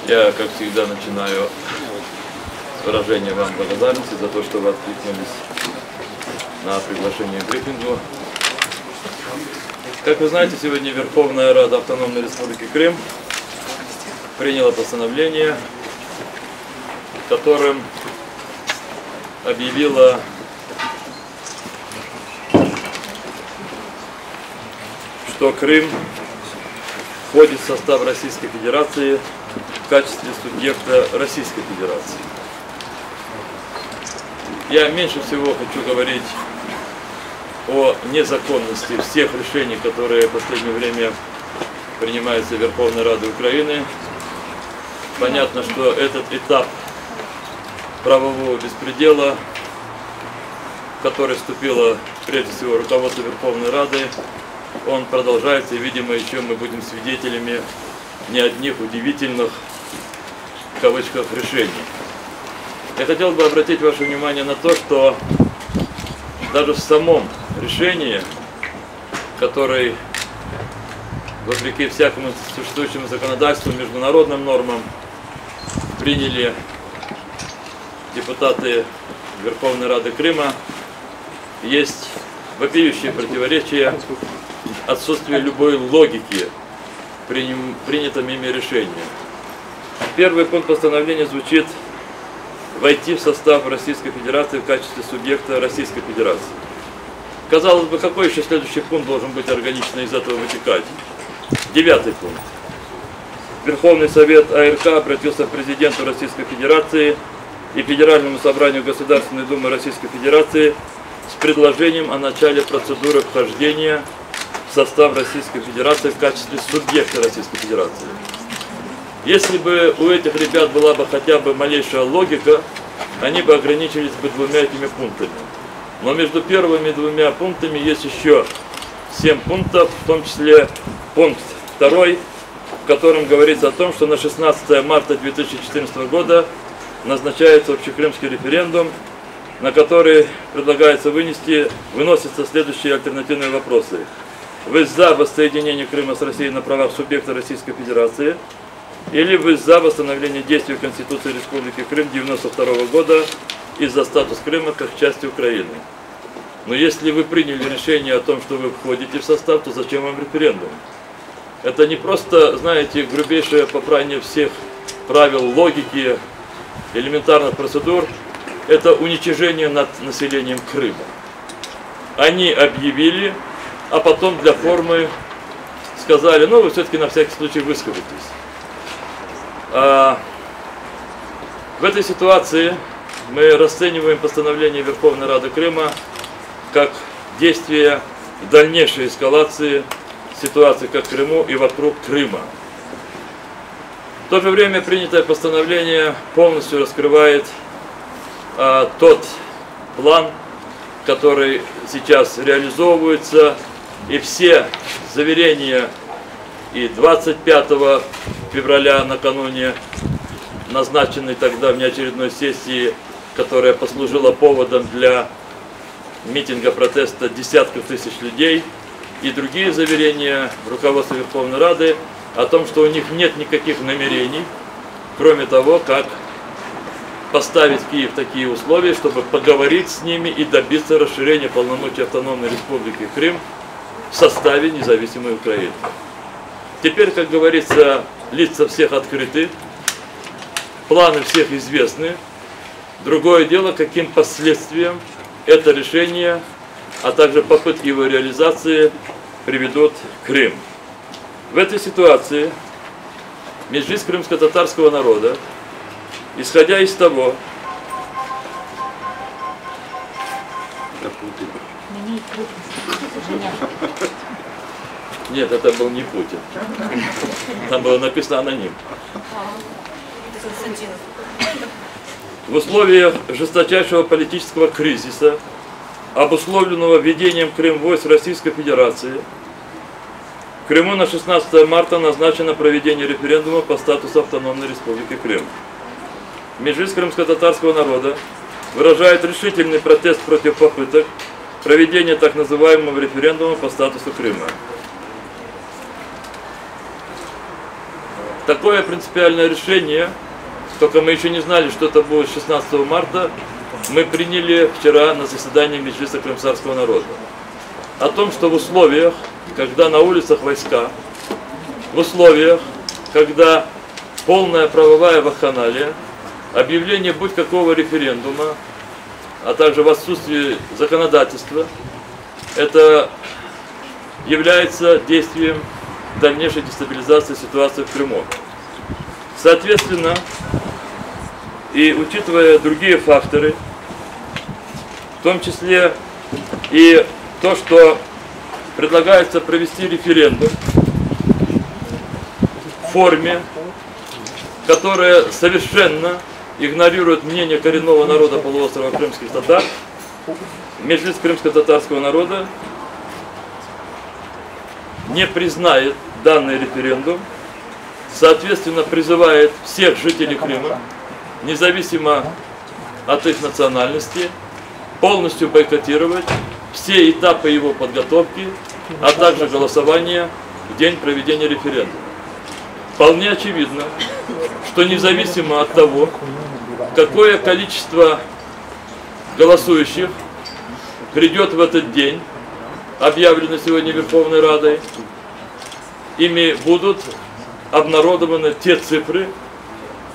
Я, как всегда, начинаю с выражения вам благодарности за то, что вы откликнулись на приглашение к брифингу. Как вы знаете, сегодня Верховная Рада Автономной Республики Крым приняла постановление, которым объявила что Крым входит в состав Российской Федерации в качестве субъекта Российской Федерации. Я меньше всего хочу говорить о незаконности всех решений, которые в последнее время принимаются Верховной Радой Украины. Понятно, что этот этап правового беспредела, в который вступило прежде всего руководство Верховной Рады, он продолжается, и, видимо, еще мы будем свидетелями не одних удивительных, в кавычках, решений. Я хотел бы обратить ваше внимание на то, что даже в самом решении, который, вопреки всякому существующему законодательству, международным нормам, приняли депутаты Верховной Рады Крыма, есть вопиющее противоречие, отсутствие любой логики в принятом ими решении. Первый пункт постановления звучит: войти в состав Российской Федерации в качестве субъекта Российской Федерации. Казалось бы, какой еще следующий пункт должен быть органично из этого вытекать? 9-й пункт. Верховный Совет АРК обратился к президенту Российской Федерации и Федеральному собранию Государственной Думы Российской Федерации с предложением о начале процедуры вхождения в состав Российской Федерации в качестве субъекта Российской Федерации. Если бы у этих ребят была бы хотя бы малейшая логика, они бы ограничились бы двумя этими пунктами. Но между первыми двумя пунктами есть еще 7 пунктов, в том числе пункт 2, в котором говорится о том, что на 16 марта 2014 года назначается общекрымский референдум, на который предлагается выносятся следующие альтернативные вопросы. Вы за воссоединение Крыма с Россией на правах субъекта Российской Федерации? Или вы за восстановление действий Конституции Республики Крым 1992 года из-за статус Крыма как части Украины? Но если вы приняли решение о том, что вы входите в состав, то зачем вам референдум? Это не просто, знаете, грубейшее попрание всех правил, логики, элементарных процедур. Это уничижение над населением Крыма. Они объявили, а потом для формы сказали: ну вы все-таки на всякий случай выскажитесь. В этой ситуации мы расцениваем постановление Верховной Рады Крыма как действие дальнейшей эскалации ситуации как в Крыму и вокруг Крыма. В то же время принятое постановление полностью раскрывает тот план, который сейчас реализовывается, и все заверения и 25 февраля, накануне назначенной тогда внеочередной сессии, которая послужила поводом для митинга протеста десятков тысяч людей, и другие заверения руководства Верховной Рады о том, что у них нет никаких намерений, кроме того, как поставить Киев в такие условия, чтобы поговорить с ними и добиться расширения полномочий Автономной Республики Крым в составе независимой Украины. Теперь, как говорится, лица всех открыты, планы всех известны. Другое дело, каким последствиям это решение, а также попытки его реализации приведут Крым. В этой ситуации Меджлис крымско-татарского народа, исходя из того, нет, это был не Путин. Там было написано аноним. В условиях жесточайшего политического кризиса, обусловленного введением в Крым войск Российской Федерации, в Крыму на 16 марта назначено проведение референдума по статусу Автономной Республики Крым. Меджлис крымско-татарского народа выражает решительный протест против попыток проведения так называемого референдума по статусу Крыма. такое принципиальное решение, только мы еще не знали, что это будет 16 марта, мы приняли вчера на заседании Меджлиса крымсарского народа. О том, что в условиях, когда на улицах войска, в условиях, когда полная правовая вакханалия, объявление будь какого референдума, а также в отсутствии законодательства, это является действием дальнейшей дестабилизации ситуации в Крыму. Соответственно, и учитывая другие факторы, в том числе и то, что предлагается провести референдум в форме, которая совершенно игнорирует мнение коренного народа полуострова крымских татар, Меджлис крымско-татарского народа не признает данный референдум, соответственно призывает всех жителей Крыма, независимо от их национальности, полностью бойкотировать все этапы его подготовки, а также голосование в день проведения референдума. Вполне очевидно, что независимо от того, какое количество голосующих придет в этот день, объявлено сегодня Верховной Радой, ими будут обнародованы те цифры,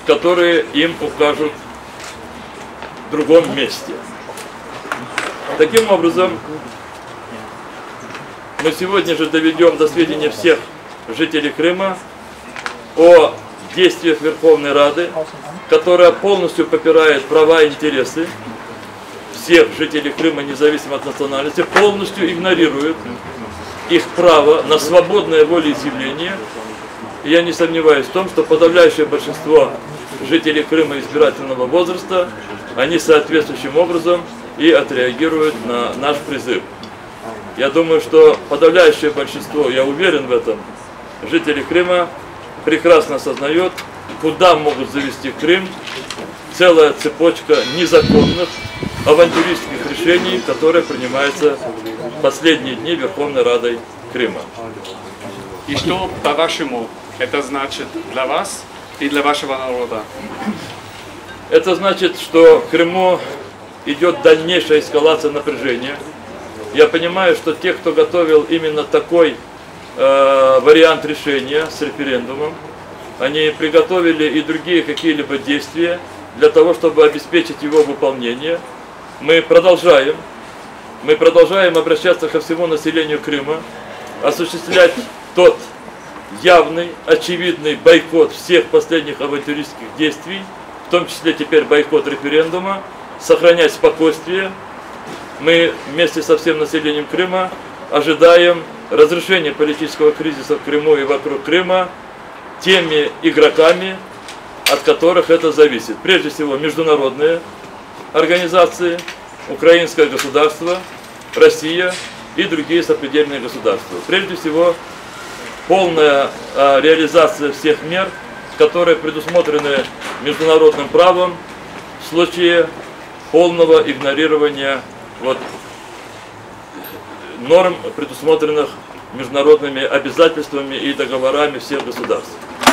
которые им укажут в другом месте. Таким образом, мы сегодня же доведем до сведения всех жителей Крыма о действиях Верховной Рады, которая полностью попирает права и интересы всех жителей Крыма, независимо от национальности, полностью игнорирует их право на свободное волеизъявление. И я не сомневаюсь в том, что подавляющее большинство жителей Крыма избирательного возраста, они соответствующим образом и отреагируют на наш призыв. Я думаю, что подавляющее большинство, я уверен в этом, жителей Крыма прекрасно осознает, куда могут завести Крым целая цепочка незаконных, авантюристских решений, которые принимаются в последние дни Верховной Радой Крыма. И что, по-вашему, это значит для вас и для вашего народа? Это значит, что в Крыму идет дальнейшая эскалация напряжения. Я понимаю, что те, кто готовил именно такой вариант решения с референдумом, они приготовили и другие какие-либо действия для того, чтобы обеспечить его выполнение. Мы продолжаем обращаться ко всему населению Крыма, осуществлять тот явный, очевидный бойкот всех последних авантюристских действий, в том числе теперь бойкот референдума, сохранять спокойствие. Мы вместе со всем населением Крыма ожидаем разрешения политического кризиса в Крыму и вокруг Крыма теми игроками, от которых это зависит. Прежде всего, международные организации, украинское государство, Россия и другие сопредельные государства. Прежде всего, полная реализация всех мер, которые предусмотрены международным правом в случае полного игнорирования норм, предусмотренных международными обязательствами и договорами всех государств.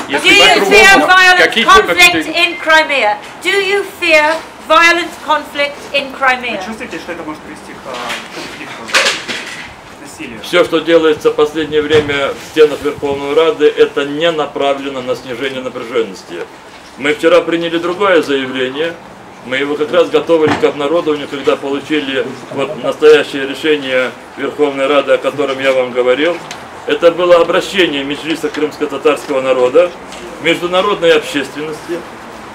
Do you fear violent conflict in Crimea? Do you fear violent conflict in Crimea? Чувствуете, что это может привести к конфликту, насилию? Все, что делается в последнее время в стенах Верховной Рады, это не направлено на снижение напряженности. Мы вчера приняли другое заявление. Мы его как раз готовили к обнародованию, когда получили настоящее решение Верховной Рады, о котором я вам говорил. Это было обращение Меджлиса крымско-татарского народа, международной общественности,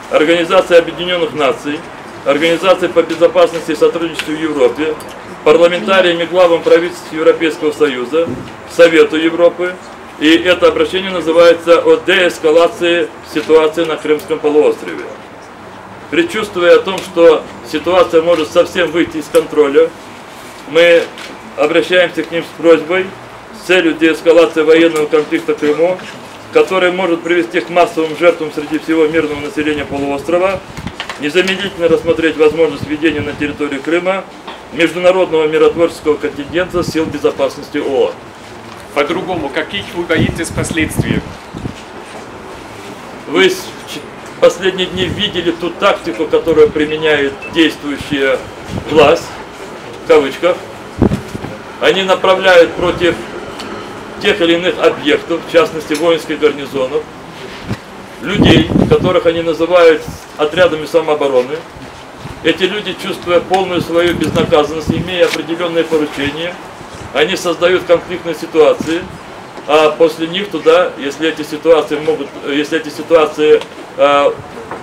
Организации Объединенных Наций, Организации по безопасности и сотрудничеству в Европе, парламентариями, главам правительств Европейского Союза, Совету Европы. И это обращение называется «О деэскалации ситуации на Крымском полуострове». Предчувствуя о том, что ситуация может совсем выйти из контроля, мы обращаемся к ним с просьбой с целью деэскалации военного конфликта в Крыму, который может привести к массовым жертвам среди всего мирного населения полуострова, незамедлительно рассмотреть возможность введения на территории Крыма международного миротворческого контингента сил безопасности ООН. По-другому, каких вы боитесь последствий? Вы в последние дни видели ту тактику, которую применяет действующая власть, в кавычках. Они направляют против тех или иных объектов, в частности воинских гарнизонов, людей, которых они называют отрядами самообороны. Эти люди, чувствуя полную свою безнаказанность, имея определенные поручения, они создают конфликтные ситуации, а после них туда, если эти ситуации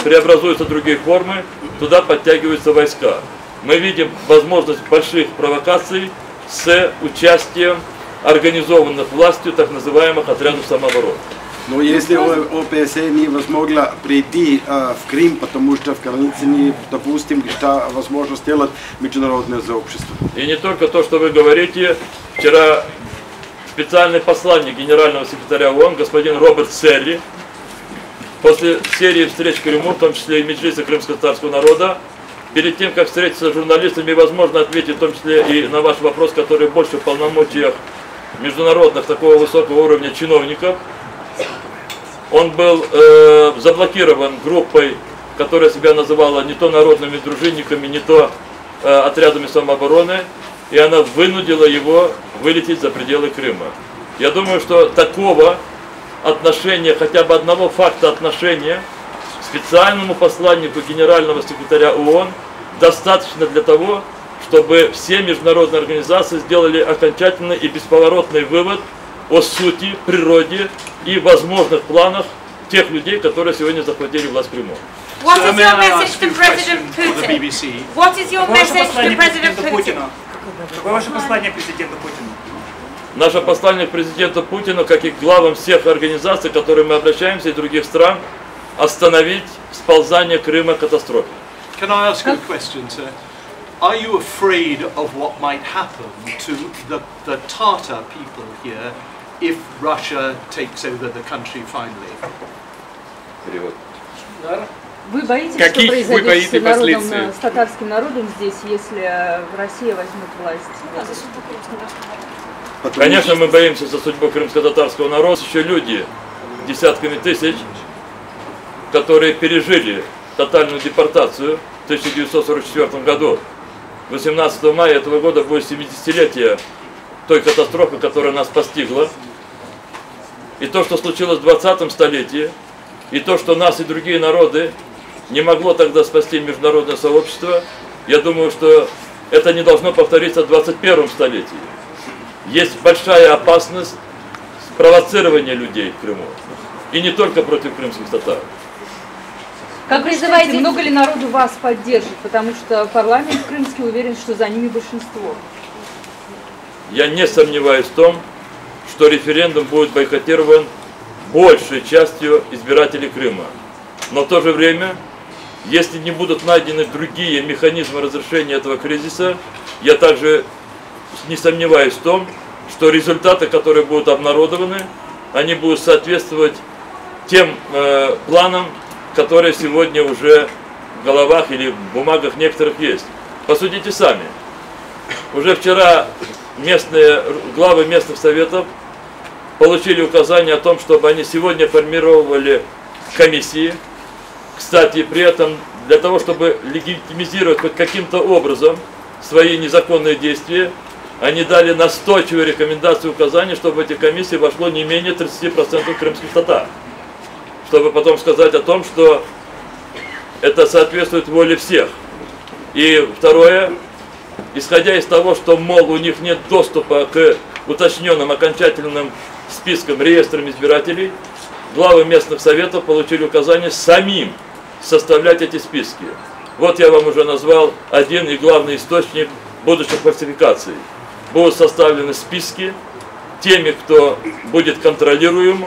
преобразуются в другие формы, туда подтягиваются войска. Мы видим возможность больших провокаций с участием организованных властью так называемых отрядов самообороны. Но если ОПСЕ не возможно прийти в Крым, потому что в границе не, допустим, что возможно сделать международное сообщество. И не только то, что вы говорите. Вчера специальный посланник генерального секретаря ООН, господин Роберт Серри, после серии встреч в Крыму, в том числе и Меджлиса крымско-татарского народа, перед тем, как встретиться с журналистами, возможно ответить в том числе и на ваш вопрос, который больше в полномочиях международных такого высокого уровня чиновников. Он был заблокирован группой, которая себя называла не то народными дружинниками, не то отрядами самообороны, и она вынудила его вылететь за пределы Крыма. Я думаю, что такого отношения, хотя бы одного факта отношения к специальному посланнику генерального секретаря ООН достаточно для того, чтобы все международные организации сделали окончательный и бесповоротный вывод о сути, природе и возможных планах тех людей, которые сегодня захватили власть в Крыму. What is your message to President Putin? What is your message to President Putin? Какое ваше послание президенту Путину? Наше послание к президенту Путину, как и к главам всех организаций, к которым мы обращаемся, и других стран, остановить сползание Крыма к катастрофе. Can I ask you a question, sir? Are you afraid of what might happen to the Tatar people here if Russia takes over the country finally? Перевод. Вы боитесь, Каких что вы произойдет боитесь с народом, последствий? с татарским народом здесь, если Россия возьмет власть? Конечно, мы боимся за судьбу крымско-татарского народа. Еще люди, десятками тысяч, которые пережили тотальную депортацию в 1944 году. 18 мая этого года будет 70-летие той катастрофы, которая нас постигла. И то, что случилось в 20 столетии, и то, что нас и другие народы не могло тогда спасти международное сообщество, я думаю, что это не должно повториться в 21 столетии. Есть большая опасность спровоцирования людей в Крыму. И не только против крымских татар. Как призываете, много ли народу вас поддержит? Потому что парламент крымский уверен, что за ними большинство. Я не сомневаюсь в том, что референдум будет бойкотирован большей частью избирателей Крыма. Но в то же время, если не будут найдены другие механизмы разрешения этого кризиса, я также не сомневаюсь в том, что результаты, которые будут обнародованы, они будут соответствовать тем планам, которые сегодня уже в головах или в бумагах некоторых есть. Посудите сами. Уже вчера главы местных советов получили указание о том, чтобы они сегодня формировали комиссии. Кстати, при этом для того, чтобы легитимизировать хоть каким-то образом свои незаконные действия, они дали настойчивые рекомендации и указания, чтобы в эти комиссии вошло не менее 30% крымских татар. Чтобы потом сказать о том, что это соответствует воле всех. И второе, исходя из того, что, мол, у них нет доступа к уточненным окончательным спискам, реестрам избирателей, главы местных советов получили указание самим составлять эти списки. Вот я вам уже назвал один и главный источник будущих фальсификаций. Будут составлены списки теми, кто будет контролируем,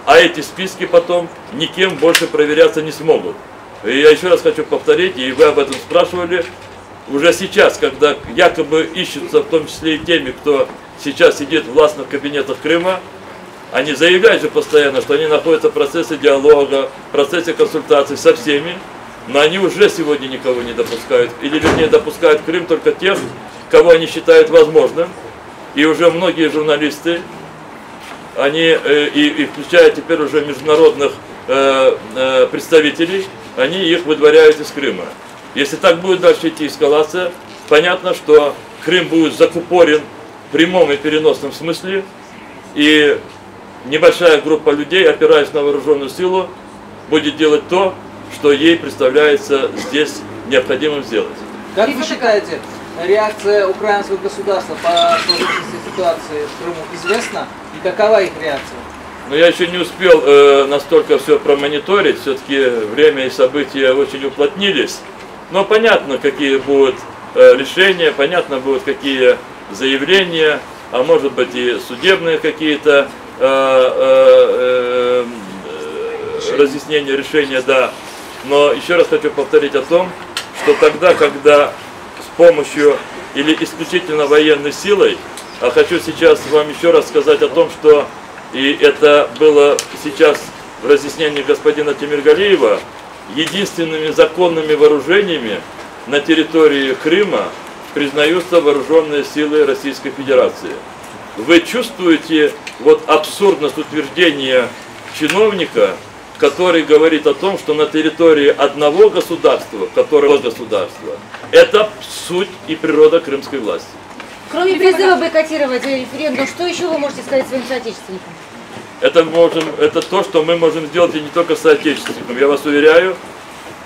а эти списки потом никем больше проверяться не смогут. И я еще раз хочу повторить, и вы об этом спрашивали, уже сейчас, когда якобы ищутся, в том числе и теми, кто сейчас сидит в властных кабинетах Крыма, они заявляют же постоянно, что они находятся в процессе диалога, в процессе консультаций со всеми, но они уже сегодня никого не допускают, или вернее допускают в Крым только тех, кого они считают возможным, и уже многие журналисты, они, и включая теперь уже международных представителей, они их выдворяют из Крыма. Если так будет дальше идти эскалация, понятно, что Крым будет закупорен в прямом и переносном смысле, и небольшая группа людей, опираясь на вооруженную силу, будет делать то, что ей представляется здесь необходимым сделать. Как вы считаете, реакция украинского государства по сложившейся ситуации в Крыму известна? И какова их реакция? Но я еще не успел настолько все промониторить, все-таки время и события очень уплотнились. Но понятно, какие будут решения, понятно будут какие заявления, а может быть и судебные какие-то разъяснения, решения, да. Но еще раз хочу повторить о том, что тогда, когда с помощью или исключительно военной силой, а хочу сейчас вам еще раз сказать о том, что и это было сейчас в разъяснении господина Темиргалиева, единственными законными вооружениями на территории Крыма признаются вооруженные силы Российской Федерации. Вы чувствуете вот абсурдность утверждения чиновника, который говорит о том, что на территории одного государства, которого государство, это суть и природа крымской власти. Кроме призыва бойкотировать референдум, что еще вы можете сказать своим соотечественникам? Это то, что мы можем сделать и не только с соотечественником. Я вас уверяю,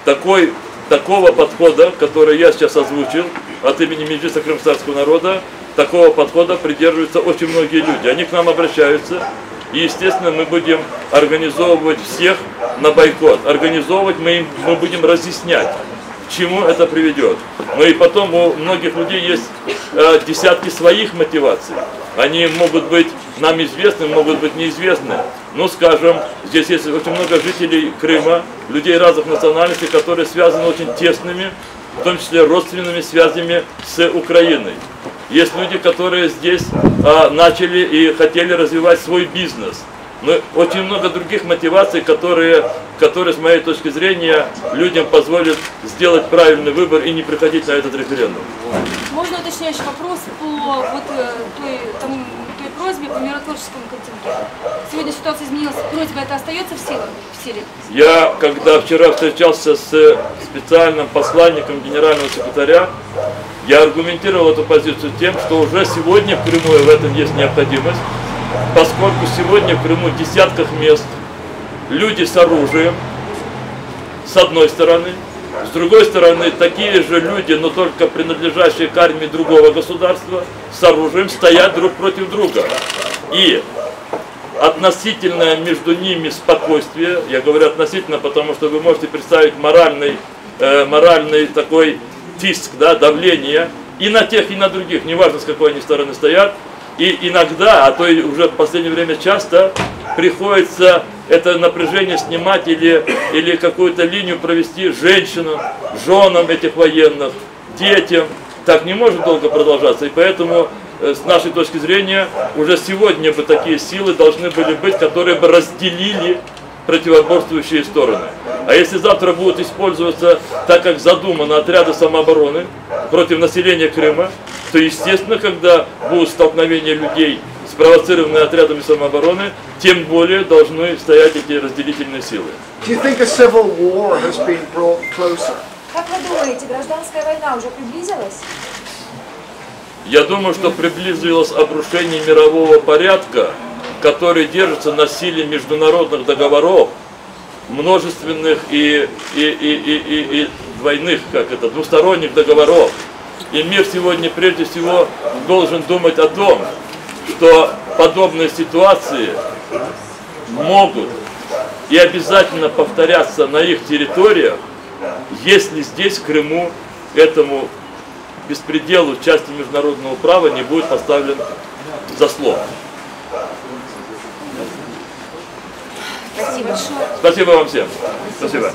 такого подхода, который я сейчас озвучил от имени Меджлиса крымского народа, такого подхода придерживаются очень многие люди. Они к нам обращаются, и, естественно, мы будем организовывать всех на бойкот. Организовывать мы будем разъяснять, к чему это приведет. Но и потом у многих людей есть десятки своих мотиваций. Они могут быть нам известны, могут быть неизвестны. Ну, скажем, здесь есть очень много жителей Крыма, людей разных национальностей, которые связаны очень тесными, в том числе родственными связями с Украиной. Есть люди, которые здесь начали и хотели развивать свой бизнес. Но очень много других мотиваций, которые, с моей точки зрения, людям позволят сделать правильный выбор и не приходить на этот референдум. Можно уточняющий вопрос по той просьбе по миротворческому контингенту? Сегодня ситуация изменилась, просьба это остается в силе? Я, когда вчера встречался с специальным посланником генерального секретаря, я аргументировал эту позицию тем, что уже сегодня в Крыму в этом есть необходимость, поскольку сегодня в Крыму в десятках мест люди с оружием, с одной стороны, с другой стороны, такие же люди, но только принадлежащие к армии другого государства, с оружием стоят друг против друга. И относительное между ними спокойствие, я говорю относительно, потому что вы можете представить моральный такой тиск, да, давление и на тех, и на других, неважно с какой они стороны стоят. И иногда, а то и уже в последнее время часто, приходится это напряжение снимать или какую-то линию провести женщинам, женам этих военных, детям. Так не может долго продолжаться. И поэтому, с нашей точки зрения, уже сегодня бы такие силы должны были быть, которые бы разделили противоборствующие стороны. А если завтра будут использоваться, так как задумано, отряды самообороны против населения Крыма, то, естественно, когда будут столкновения людей, спровоцированные отрядами самообороны, тем более должны стоять эти разделительные силы. Как вы думаете, гражданская война уже приблизилась? Я думаю, что приблизилось обрушение мирового порядка, который держится на силе международных договоров, множественных и двойных, двусторонних договоров. И мир сегодня прежде всего должен думать о том, что подобные ситуации могут и обязательно повторяться на их территориях, если здесь, в Крыму, этому беспределу части международного права не будет поставлен заслон. Спасибо большое. Спасибо вам всем. Спасибо.